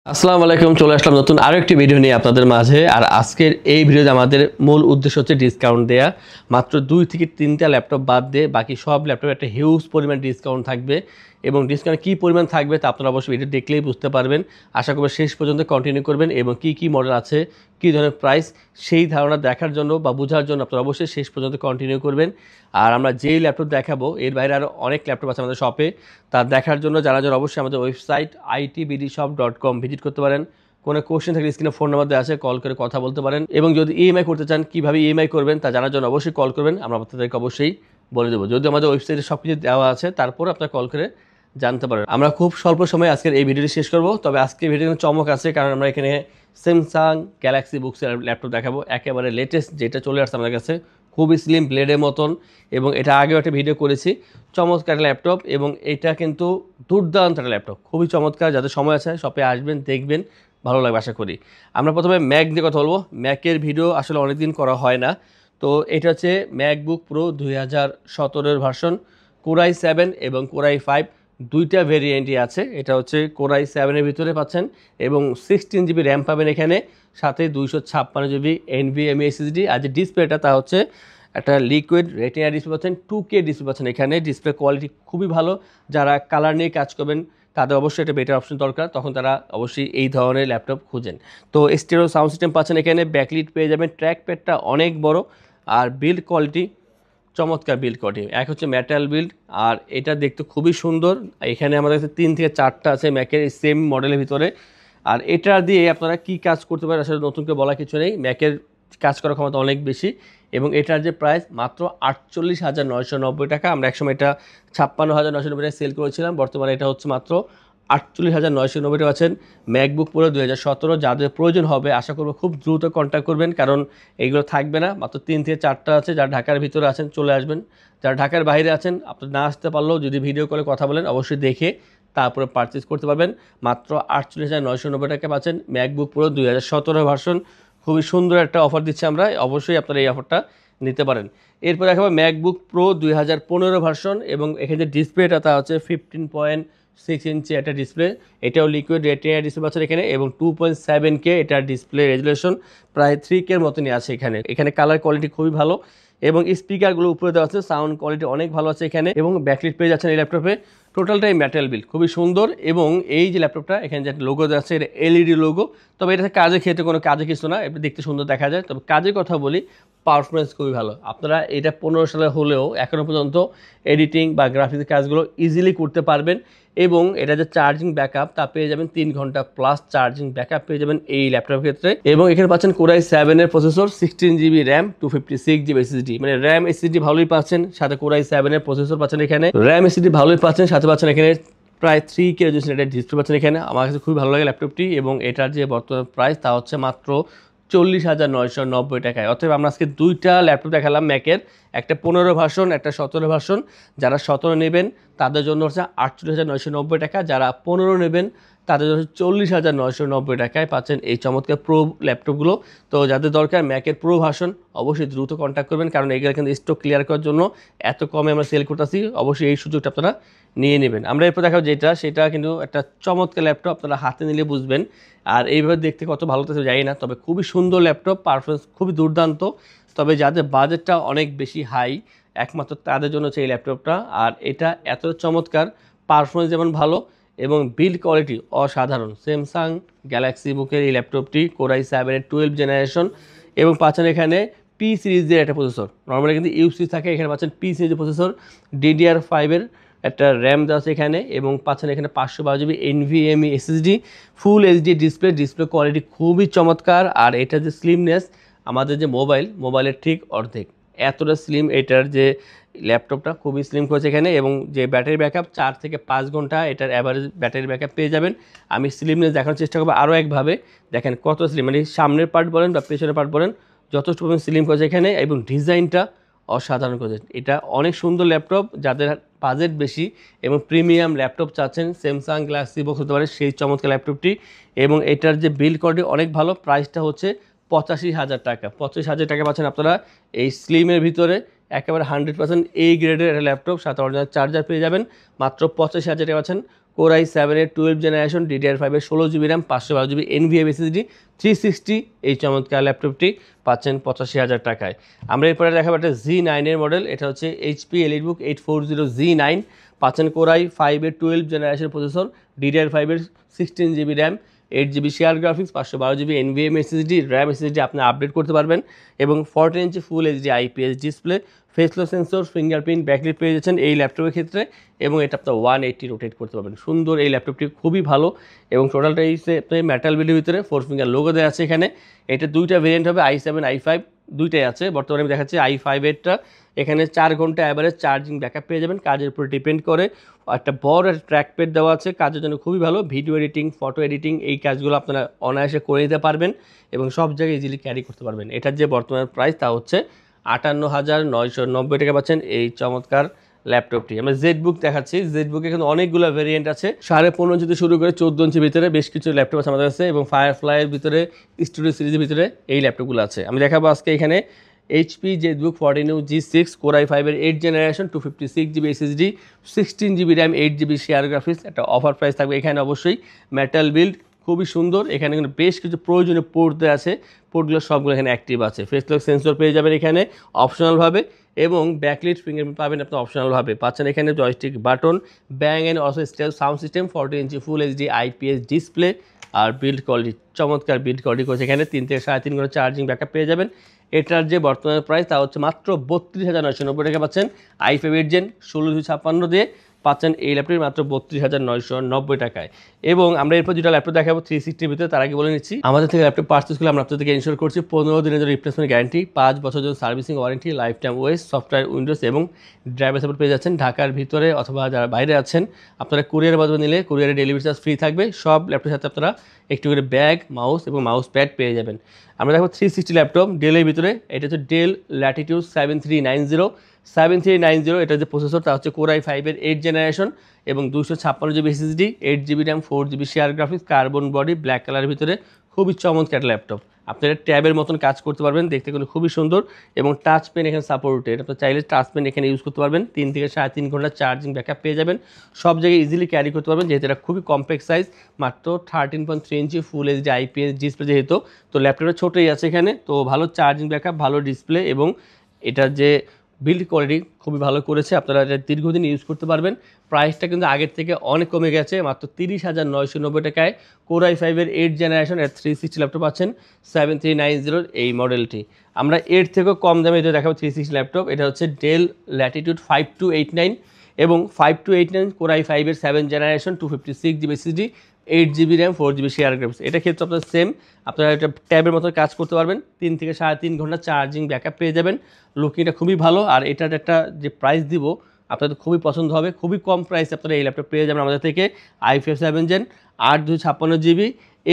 আসসালামু আলাইকুম, চলে আসলাম নতুন আরো একটি ভিডিও নিয়ে আপনাদের মাঝে। আর আজকের এই ভিডিওতে আমাদের মূল উদ্দেশ্য হচ্ছে ডিসকাউন্ট দেয়া। মাত্র 2 থেকে 3টা ল্যাপটপ বাদ দিয়ে বাকি সব ল্যাপটপে একটা হিউজ পরিমাণ ডিসকাউন্ট থাকবে। এবং ডিসকাউন্ট কী পরিমাণ থাকবে তা আপনারা অবশ্যই ভিডিও দেখলেই বুঝতে পারবেন। আশা করব শেষ পর্যন্ত কন্টিনিউ করবেন এবং কী মডেল আছে, কী ধরনের প্রাইস, সেই ধারণা দেখার জন্য বা বোঝার জন্য আপনারা অবশ্যই শেষ পর্যন্ত কন্টিনিউ করবেন। আর আমরা যেই ল্যাপটপ দেখাবো এর বাইরে আরও অনেক ল্যাপটপ আছে আমাদের শপে, তা দেখার জন্য যারা অবশ্যই আমাদের ওয়েবসাইট itbdshop.com ভিজিট করতে পারেন। কোনো কোশ্চেন থাকলে স্ক্রিনে ফোন নাম্বার দেওয়া আছে, কল করে কথা বলতে পারেন। এবং যদি ইএমআই করতে চান, কীভাবে ইএমআই করবেন তা জানার জন্য অবশ্যই কল করবেন, আমরা আপনাদেরকে অবশ্যই বলে দেবো। যদি আমাদের ওয়েবসাইটে সব কিছু দেওয়া আছে, তারপর আপনারা কল করে জানতে পারেন। আমরা খুব স্বল্প সময়ে আজকের এই ভিডিওটি শেষ করব, তবে আজকের ভিডিওতে চমক আছে, কারণ আমরা এখানে স্যামসাং গ্যালাক্সি বুকসের ল্যাপটপ দেখাবো, একেবারে লেটেস্ট যেটা চলে আসছে আমাদের কাছে, খুবই স্লিম ব্লেডের মতন। এবং এটা আগেও একটা ভিডিও করেছি, চমৎকার ল্যাপটপ। এবং এটা কিন্তু দুর্দান্ত একটা ল্যাপটপ, খুবই চমৎকার। যাদের সময় আছে শপে আসবেন, দেখবেন, ভালো লাগবে আশা করি। আমরা প্রথমে ম্যাক নিয়ে কথা বলবো। ম্যাকের ভিডিও আসলে অনেকদিন করা হয় না। তো এটা হচ্ছে ম্যাকবুক প্রো 2017 ভার্সন, কোরাই 7 এবং কোরাই 5 দুইটা ভেরিয়েন্টই আছে। এটা হচ্ছে কোরাই 7-এর ভিতরে পাচ্ছেন এবং 16 জিবি র্যাম পাবেন এখানে, সাথে 256 জিবি NVMe SSD। আর যে ডিসপ্লেটা তা হচ্ছে একটা লিকুইড রেটিনা ডিসপ্লে পাচ্ছেন, 2K ডিসপ্লে পাচ্ছেন এখানে। ডিসপ্লে কোয়ালিটি খুবই ভালো। যারা কালার নিয়ে কাজ করবেন তাদের অবশ্যই একটা বেটার অপশন দরকার, তখন তারা অবশ্যই এই ধরনের ল্যাপটপ খুঁজেন। তো স্টেরিও সাউন্ড সিস্টেম পাচ্ছেন এখানে, ব্যাকলিট পেয়ে যাবেন, ট্র্যাক প্যাডটা অনেক বড়। আর বিল্ড কোয়ালিটি চমৎকার, বিল্ড কোয়ালিটি এক হচ্ছে মেটাল বিল্ড। আর এটা দেখতে খুবই সুন্দর। এখানে আমাদের কাছে 3 থেকে 4টা আছে ম্যাকের সেম মডেলের ভিতরে। আর এটা দিয়ে আপনারা কি কাজ করতে পারেন আসলে নতুন করে বলা কিছু নেই, ম্যাকের কাজ করার ক্ষমতা অনেক বেশি। এবং এটার যে প্রাইস মাত্র 48,990 টাকা। আমরা একসময় এটা 56,990 টাকা সেল করেছিলাম, বর্তমানে এটা হচ্ছে মাত্র 48,990 টাকা আছেন। ম্যাকবুক প্রো 2017 যাদের প্রয়োজন হবে আশা করব খুব দ্রুত কন্ট্যাক্ট করবেন, কারণ এইগুলো থাকবে না। মাত্র 3 থেকে 4টা আছে। যারা ঢাকার ভিতরে আছেন চলে আসবেন, যারা ঢাকার বাইরে আছেন আপনি না আসতে পারলেও যদি ভিডিও কলে কথা বলেন অবশ্যই দেখে তারপরে পারচেস করতে পারবেন। মাত্র 48,990 টাকা পাচ্ছেন ম্যাকবুক প্রো 2017 ভার্সন। খুবই সুন্দর একটা অফার দিচ্ছি আমরা, অবশ্যই আপনারা এই অফারটা নিতে পারেন। এরপর দেখাবো ম্যাকবুক প্রো 2015 ভার্সন। এবং এখানে যে ডিসপ্লেটা তা হচ্ছে 15.6 ইঞ্চি একটা ডিসপ্লে। এটাও লিকুইড রেটিনা ডিসপ্লে পাচ্ছেন এখানে, এবং 2.7K এটার ডিসপ্লে রেজুলেশন, প্রায় 3K মতনই আছে এখানে। এখানে কালার কোয়ালিটি খুবই ভালো এবং স্পিকারগুলো উপরে দেওয়া আছে, সাউন্ড কোয়ালিটি অনেক ভালো আছে এখানে। এবং ব্যাকলিট পেয়ে যাচ্ছেন এই ল্যাপটপে। টোটালটাই মেটাল বিল্ড, খুবই সুন্দর। এবং এই যে ল্যাপটপটা এখানে যে লোগো দেওয়া আছে, এটা LED লোগো। তবে এটা কাজের ক্ষেত্রে কোনো কাজে কিছু না, এটা দেখতে সুন্দর দেখা যায়। তবে কাজের কথা বলি, পারফরমেন্স খুবই ভালো। আপনারা এটা 15 সালে হলেও এখনও পর্যন্ত এডিটিং বা গ্রাফিক্স কাজগুলো ইজিলি করতে পারবেন। এবং এটা যে চার্জিং ব্যাকআপ তা পেয়ে যাবেন, 3 ঘন্টা প্লাস চার্জিং ব্যাকআপ পেয়ে যাবেন এই ল্যাপটপের ক্ষেত্রে। এবং এখানে পাচ্ছেন কোরাই 7-এর processor, 16 GB RAM, 256 GB SSD, মানে র্যাম SSD ভালোই পাচ্ছেন, সাথে কোরাই 7-এর প্রসেসর পাচ্ছেন এখানে। র্যাম SSD ভালোই পাচ্ছেন, সাথে পাচ্ছেন এখানে প্রায় 3K রেজুলেশন একটা ডিসপ্লে পাচ্ছেন এখানে। আমার কাছে খুবই ভালো লাগে ল্যাপটপটি। এবং এটার যে বর্তমান প্রাইস তা হচ্ছে মাত্র 40,990 টাকায়। অতএব আমরা আজকে দুইটা ল্যাপটপ দেখালাম ম্যাকের, একটা 15 ভার্সন, একটা 17 ভার্সন। যারা 17 নেবেন তাদের জন্য হচ্ছে 48,990 টাকা, যারা 15 নেবেন তাদের জন্য 40,990 টাকায় পাচ্ছেন এই চমৎকার প্রো ল্যাপটপগুলো। তো যাদের দরকার ম্যাকের প্রো ভার্সন অবশ্যই দ্রুত কন্ট্যাক্ট করবেন, কারণ এগুলো কিন্তু স্টক ক্লিয়ার করার জন্য এত কমে আমরা সেল করতেছি। অবশ্যই এই সুযোগটা আপনারা নিয়ে নেবেন। আমরা এরপর দেখাবো যেটা, সেটা কিন্তু একটা চমৎকার ল্যাপটপ, আপনারা হাতে নিলে বুঝবেন। আর এইভাবে দেখতে কত ভালো লাগছে জানি না, তবে খুবই সুন্দর ল্যাপটপ, পারফরমেন্স খুবই দুর্দান্ত। তবে যাদের বাজেটটা অনেক বেশি হাই, একমাত্র তাদের জন্য হচ্ছে এই ল্যাপটপটা। আর এটা এত চমৎকার, পারফরমেন্স যেমন ভালো এবং বিল্ড কোয়ালিটি অসাধারণ। স্যামসাং গ্যালাক্সি বুকের এই ল্যাপটপটি কোরাই 7-এর 12 জেনারেশন। এবং পাচ্ছেন এখানে পি সিরিজের একটা প্রসেসর, নর্মালি কিন্তু ইউ সিরিজ থাকে, এখানে পাচ্ছেন পি সিরিজের প্রসেসর, DDR5-এর একটা র্যাম দেওয়া আছে এখানে। এবং পাচ্ছেন এখানে 512 জিবি NVMe SSD, ফুল HD ডিসপ্লে কোয়ালিটি খুবই চমৎকার। আর এটা যে স্লিমনেস, আমাদের যে মোবাইলের ঠিক অর্ধেক, এতটা স্লিম এটার যে ল্যাপটপটা, খুবই স্লিম করেছে এখানে। এবং যে ব্যাটারি ব্যাকআপ 4 থেকে 5 ঘন্টা এটার অ্যাভারেজ ব্যাটারি ব্যাকআপ পেয়ে যাবেন। আমি স্লিমনেস দেখানোর চেষ্টা করবো আরও একভাবে, দেখেন কত স্লিম, মানে সামনের পার্ট বলেন বা পেছনের পার্ট বলেন যথেষ্ট পরিমাণ স্লিম করেছে এখানে। এবং ডিজাইনটা অসাধারণ করেছে। এটা অনেক সুন্দর ল্যাপটপ, যাদের বাজেট বেশি এবং প্রিমিয়াম ল্যাপটপ চাচ্ছেন, স্যামসাং গ্যালাক্সি বক্স হতে পারে সেই চমৎকার ল্যাপটপটি। এবং এটার যে বিল্ড কোয়ালিটি অনেক ভালো। প্রাইসটা হচ্ছে 85,000 টাকা। 85,000 টাকা পাচ্ছেন আপনারা এই স্লিমের ভিতরে, একেবারে 100% এই গ্রেডের একটা ল্যাপটপ, সাথে অরিজিনাল চার্জার পেয়ে যাবেন। মাত্র 85,000 টাকা পাচ্ছেন Core i7 12 generation DDR5 16 GB RAM 512 GB NVMe SSD 360 এই চমৎকার ল্যাপটপটি পাচ্ছেন 85,000 টাকায়। আমরা এরপরে দেখাবো একটা Z9 এর মডেল, এটা হচ্ছে HP EliteBook 840 Z9, পাচ্ছেন Core i5 12 generation processor, DDR5 16 GB RAM, 8 GB share graphics, 512 GB NVMe SSD, RAM SSD আপনি আপডেট করতে পারবেন এবং 14 inch full HD IPS display, face lock sensor, fingerprint, backlight পেয়ে যাচ্ছেন এই ল্যাপটপের ক্ষেত্রে এবং এটা আপনার 180 রোটেট করতে পারবেন। সুন্দর এই ল্যাপটপটি খুবই ভালো এবং টোটালটা মেটাল বিল্ডের ভিতরে 4 ফিঙ্গার লোগো দেওয়া আছে এখানে। এটা দুইটা ভেরিয়েন্ট হবে, i7 i5 দুইটাই আছে। বর্তমানে আমি দেখাচ্ছি i5 এরটা, এখানে 4 ঘন্টা অ্যাভারেজ চার্জিং ব্যাকআপ পেয়ে যাবেন, কাজের উপর ডিপেন্ড করে। একটা বড় ট্র্যাক প্যাড দেওয়া আছে, কাজের জন্য খুবই ভালো। ভিডিও এডিটিং, ফটো এডিটিং এই কাজগুলো আপনারা অনায়াসে করে নিতে পারবেন এবং সব জায়গায় ইজিলি ক্যারি করতে পারবেন। এটার যে বর্তমান প্রাইস তা হচ্ছে 58,990 টাকা পাচ্ছেন এই চমৎকার ল্যাপটপটি। আমরা জেডবুক দেখাচ্ছি, জেডবুকে কিন্তু অনেকগুলো ভেরিয়েন্ট আছে, 15.5 ইঞ্চি শুরু করে 14 ইঞ্চির ভিতরে বেশ কিছু ল্যাপটপ আছে আমাদের কাছে এবং ফায়ারফ্লাইয়ের ভিতরে, স্টুডিও সিরিজের ভিতরে এই ল্যাপটপগুলো আছে। আমি দেখাবো আজকে এখানে HP ZBook 14U G6 Core i5 8 generation 256 GB SSD 16 GB RAM 8 GB share graphics. একটা অফার প্রাইস থাকবে এখানে অবশ্যই, মেটাল বিল্ড খুবই সুন্দর। এখানে কিন্তু বেশ কিছু প্রয়োজনীয় পোর্ট দেওয়া আছে, পোর্টগুলো সবগুলো এখানে অ্যাক্টিভ আছে। ফেসলক সেন্সর পেয়ে যাবেন এখানে অপশনালভাবে এবং ব্যাকলাইট ফিঙ্গারপ্রিন্ট পাবেন আপনি অপশনালভাবে। পাচ্ছেন এখানে joystick button, bang and also steel sound system, 14 inch full HD IPS display আর বিল্ড কোয়ালিটি, চমৎকার বিল্ড কোয়ালিটি করেছে। এখানে 3 থেকে 3.5 ঘন্টা চার্জিং ব্যাকআপ পেয়ে যাবেন। এটার যে বর্তমান প্রাইস তা হচ্ছে মাত্র 32,990 টাকা পাচ্ছেন i5 8 জেন 1656 দিয়ে পাচ্ছেন এই ল্যাপটপটি মাত্র 32,990 টাকায়। এবং আমরা এরপর যেটা ল্যাপটপ দেখাবো 360 ভিতরে, তার আগে বলে নিচ্ছি আমাদের থেকে ল্যাপটপ পারচেজ করলে আমরা আপনাদেরকে ইনশিওর করছি 15 দিনের জন্য রিপ্লেসমেন্ট গ্যারান্টি, 5 বছর জন্য servicing warranty, life time OS, software, Windows এবং ড্রাইভার সাপোর্ট পেয়ে যাচ্ছেন। ঢাকার ভিতরে অথবা যারা বাইরে আছেন আপনারা কুরিয়ারের মাধ্যমে নিলে কুরিয়ারে ডেলিভারি চার্জ ফ্রি থাকবে। সব ল্যাপটপের সাথে আপনারা একটু করে ব্যাগ, মাউস এবং মাউস প্যাড পেয়ে যাবেন। আমরা দেখো 360 ল্যাপটপ ডেলের ভিতরে, এটা হচ্ছে ডেল ল্যাটিটিউড 7390, এটা যে প্রসেসর তা হচ্ছে Core i5 8 জেনারেশন এবং 256 GB SSD, 8 GB RAM, 4 GB share graphics, carbon body, black কালারের ভিতরে খুবই চমৎকার ল্যাপটপ। আপনারা ট্যাবের মতন কাজ করতে পারবেন, দেখতে কিন্তু খুবই সুন্দর এবং টাচ পেন এখানে সাপোর্টেড। আপনার চাইলে টাচ পেন এখানে ইউজ করতে পারবেন। 3 থেকে 3.5 ঘন্টা চার্জিং ব্যাকআপ পেয়ে যাবেন, সব জায়গায় ইজিলি ক্যারি করতে পারবেন যেহেতু এটা খুবই কম্প্যাক্ট সাইজ, মাত্র 13.3 ইঞ্চি ফুল HD IPS ডিসপ্লে যেহেতু, তো ল্যাপটপটা ছোটোই আছে এখানে, তো ভালো চার্জিং ব্যাকআপ, ভালো ডিসপ্লে এবং এটার যে বিল্ড কোয়ালিটি খুবই ভালো করেছে, আপনারা এটা দীর্ঘদিন ইউজ করতে পারবেন। প্রাইসটা কিন্তু আগের থেকে অনেক কমে গেছে, মাত্র 30,990 টাকায় Core i5 8 জেনারেশন 360 ল্যাপটপ পাচ্ছেন 7390 এই মডেলটি। আমরা এর থেকেও কম দামে এটা দেখাবো 360 ল্যাপটপ, এটা হচ্ছে ডেল ল্যাটিটিউড 5289 এবং 5289 Core i5 7 generation 256 GB SSD, 8 GB RAM, 4 GB share graphics. এটা ক্ষেত্রে আপনার সেম, আপনারা এটা ট্যাবের মতো কাজ করতে পারবেন। 3 থেকে 3.5 ঘন্টা চার্জিং ব্যাকআপ পেয়ে যাবেন। লুকিংটা খুবই ভালো আর এটার একটা যে প্রাইস দিব আপনাদের খুবই পছন্দ হবে, খুবই কম প্রাইসে আপনারা এই ল্যাপটপ পেয়ে যাবেন আমাদের থেকে। i5 7 জেন 8 256 GB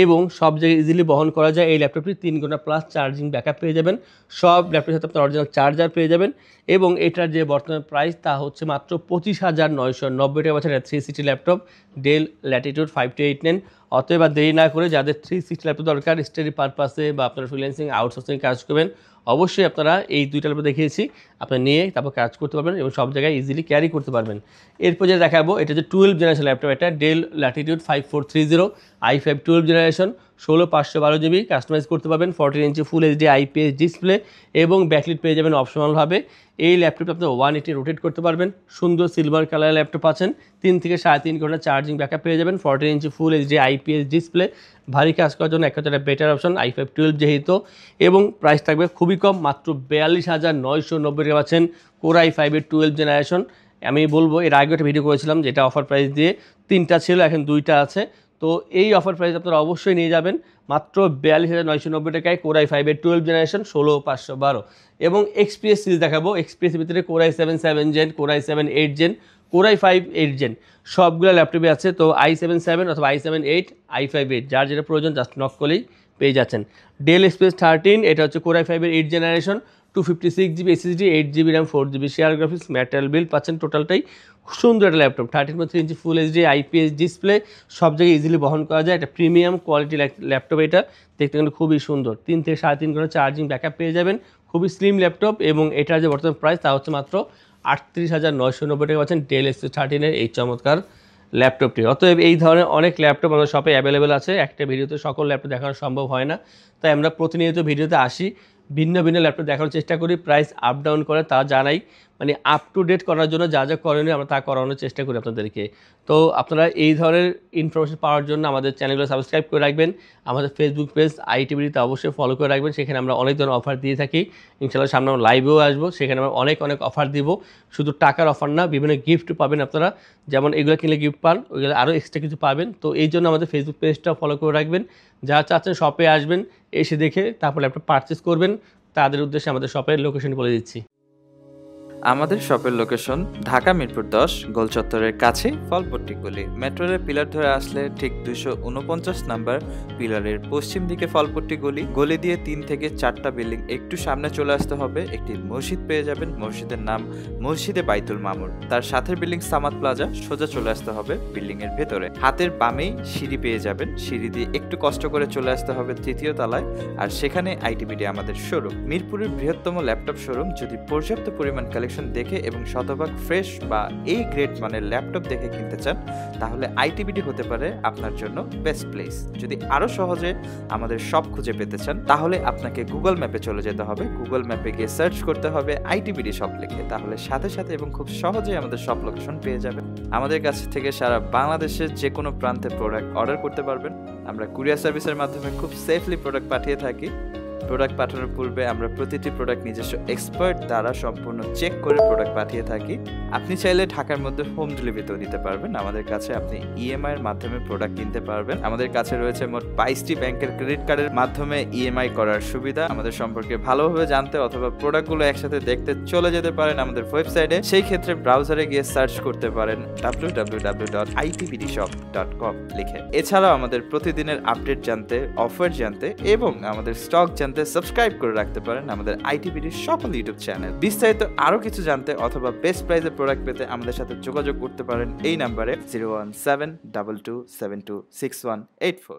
এবং সব জায়গায় ইজিলি বহন করা যায় এই ল্যাপটপটি। 3 ঘন্টা প্লাস চার্জিং ব্যাকআপ পেয়ে যাবেন, সব ল্যাপটপের সাথে আপনার অরিজিনাল চার্জার পেয়ে যাবেন এবং এটার যে বর্তমান প্রাইস তা হচ্ছে মাত্র 25,990 টাকা পাচ্ছেন 360 ল্যাপটপ ডেল ল্যাটিটিউড 5289। অতএব আর দেরি না করে যাদের 360 ল্যাপটপ দরকার স্টাডি পারপাসে বা আপনারা ফ্রিল্যান্সিং আউটসোর্সিং কাজ করবেন, অবশ্যই আপনারা এই দুইটা ল্যাপটপ দেখিয়েছি আপনারা নিয়ে তারপর কাজ করতে পারবেন এবং সব জায়গায় ইজিলি ক্যারি করতে পারবেন। এরপর যে দেখাবো এটা যে 12 জেনারেশন ল্যাপটপ, এটা Dell Latitude 5430 i5 12 generation 16/512 GB, customise করতে পারবেন, 14 inch full HD IPS display এবং ব্যাকলাইট পেয়ে যাবেন অপশনালভাবে। এই ল্যাপটপে আপনি 180 রোটেট করতে পারবেন, সুন্দর সিলভার কালার ল্যাপটপ আছেন, 3 থেকে 3.5 ঘন্টা চার্জিং ব্যাকআপ পেয়ে যাবেন, 14 inch full HD IPS display, ভারী কাজ করার জন্য একটা বেটার অপশন i5 12 যেহেতু এবং প্রাইস থাকবে খুবই কম, মাত্র 42,990 টাকা পাচ্ছেন Core i5 12 জেনারেশন। আমি বলবো এর আগে একটা ভিডিও করেছিলাম যেটা অফার প্রাইস দিয়ে 3টা ছিল, এখন 2টা আছে, তো এই অফার প্রাইস আপনারা অবশ্যই নিয়ে যাবেন মাত্র 42,990 টাকায় Core i5 12 জেনারেশন 16/512। এবং এক্সপিএস সিরিজ দেখাবো, এক্সপিএসের ভিতরে Core i7 7 gen, Core i7 8 gen, Core i5 8 gen সবগুলো ল্যাপটপে আছে। তো i7 7 অথবা i7 8, i5 8 যার যেটা প্রয়োজন জাস্ট নক করলেই পেয়ে যাচ্ছেন। ডেল এক্সপ্রেস 13, এটা হচ্ছে Core i5 8 generation 256 GB SSD, 8 GB RAM, 4 GB share graphics, metal build পাচ্ছেন। টোটালটাই সুন্দর একটা ল্যাপটপ, 13.3 ইঞ্চি ফুল HD IPS ডিসপ্লে, সব জায়গায় ইজিলি বহন করা যায়, একটা প্রিমিয়াম কোয়ালিটি ল্যাপটপ। এটা দেখতে কিন্তু খুবই সুন্দর, 3 থেকে 3.5 ঘন্টা চার্জিং ব্যাকআপ পেয়ে যাবেন, খুবই স্লিম ল্যাপটপ এবং এটার যে বর্তমান প্রাইস তা হচ্ছে মাত্র 38,990 টাকা পাচ্ছেন ডেল এক্সপ্রেস 13 এই চমৎকার ল্যাপটপটি। অতএব এই ধরনের অনেক ল্যাপটপ আমাদের শপে অ্যাভেলেবেল আছে। একটা ভিডিওতে সকল ল্যাপটপ দেখানো সম্ভব হয় না, তাই আমরা প্রতিনিয়ত ভিডিওতে আসি, ভিন্ন ভিন্ন ল্যাপটপ দেখানোর চেষ্টা করি, প্রাইস আপ ডাউন করে তা জানাই, মানে আপ টু ডেট করার জন্য যা যা করণীয় আমরা তা করানোর চেষ্টা করি আপনাদেরকে। তো আপনারা এই ধরনের ইনফরমেশন পাওয়ার জন্য আমাদের চ্যানেলগুলো সাবস্ক্রাইব করে রাখবেন, আমাদের ফেসবুক পেজ আইটিভিডিতে অবশ্যই ফলো করে রাখবেন, সেখানে আমরা অনেক ধরনের অফার দিয়ে থাকি। ইনশাআল্লাহ সামনে আমরা লাইভেও আসবো, সেখানে আমরা অনেক অনেক অফার দিব। শুধু টাকার অফার না, বিভিন্ন গিফট পাবেন আপনারা, যেমন এগুলো কিনলে গিফট পান, ওইগুলো আরও এক্সট্রা কিছু পাবেন। তো এই জন্য আমাদের ফেসবুক পেজটা ফলো করে রাখবেন। যা চাচ্ছেন শপে আসবেন, এসে দেখে তারপর ল্যাপটপ পারচেস করবেন। তাদের উদ্দেশ্যে আমাদের শপের লোকেশন বলে দিচ্ছি। আমাদের শপের লোকেশন ঢাকা মিরপুর 10 গোল চত্বরের কাছে ফলপট্টি গলি। মেট্রোরের পিলার ধরে আসলে ঠিক 249 নাম্বার পিলারের পশ্চিম দিকে ফলপট্টি গলি। গলি দিয়ে 3 থেকে 4টা বিল্ডিং একটু সামনে চলে আসতে হবে, একটি মসজিদ পেয়ে যাবেন। মসজিদের নাম মসজিদে বাইতুল মামুর। তার সাথের বিল্ডিং সামাদ প্লাজা, সোজা চলে আসতে হবে বিল্ডিং এর ভেতরে। হাতের বামেই সিঁড়ি পেয়ে যাবেন, সিঁড়ি দিয়ে একটু কষ্ট করে চলে আসতে হবে 3য় তলায়, আর সেখানে আইটিভিডি আমাদের শোরুম। মিরপুরের বৃহত্তম ল্যাপটপ শোরুম। যদি পর্যাপ্ত পরিমাণ কালেকশন দেখে এবং শতভাগ ফ্রেশ বা এই গ্রেড মানের ল্যাপটপ দেখে কিনতে চান, তাহলে আইটিভিডি হতে পারে আপনার জন্য বেস্ট প্লেস। যদি আরো সহজে আমাদের শপ খুঁজে পেতে চান, তাহলে আপনাকে গুগল ম্যাপে চলে যেতে হবে। গুগল ম্যাপে গিয়ে সার্চ করতে হবে আইটিভিডি শপ লিখে, তাহলে সাথে সাথে এবং খুব সহজেই আমাদের শপ লোকেশন পেয়ে যাবেন। আমাদের কাছ থেকে সারা বাংলাদেশের যে কোনো প্রান্তে প্রোডাক্ট অর্ডার করতে পারবেন। আমরা কুরিয়ার সার্ভিসের মাধ্যমে খুব সেফলি প্রোডাক্ট পাঠিয়ে থাকি। প্রোডাক্ট পাঠানোর পূর্বে আমরা প্রতিটি প্রোডাক্ট নিজস্ব এক্সপার্ট দ্বারা সম্পূর্ণ চেক করে প্রোডাক্ট পাঠিয়ে থাকি। আপনি চাইলে ঢাকার মধ্যে হোম ডেলিভারিতেও দিতে পারবেন। আমাদের কাছে আপনি ইএমআই এর মাধ্যমে প্রোডাক্ট কিনতে পারবেন। আমাদের কাছে রয়েছে মোট 22টি ব্যাংকের ক্রেডিট কার্ডের মাধ্যমে ইএমআই করার সুবিধা। আমাদের সম্পর্কে ভালোভাবে জানতে অথবা প্রোডাক্টগুলো একসাথে দেখতে চলে যেতে পারেন আমাদের ওয়েবসাইটে। সেই ক্ষেত্রে ব্রাউজারে গিয়ে সার্চ করতে পারেন www.itvdshop.com লিখে। এছাড়াও আমাদের প্রতিদিনের আপডেট জানতে, অফার জানতে এবং আমাদের স্টক জানতে সাবস্ক্রাইব করে রাখতে পারেন আমাদের আইটিভিডির সকল ইউটিউব চ্যানেল। বিস্তারিত আরো কিছু জানতে অথবা বেস্ট প্রাইসে প্রোডাক্ট পেতে আমাদের সাথে যোগাযোগ করতে পারেন এই নাম্বারে 01722726184।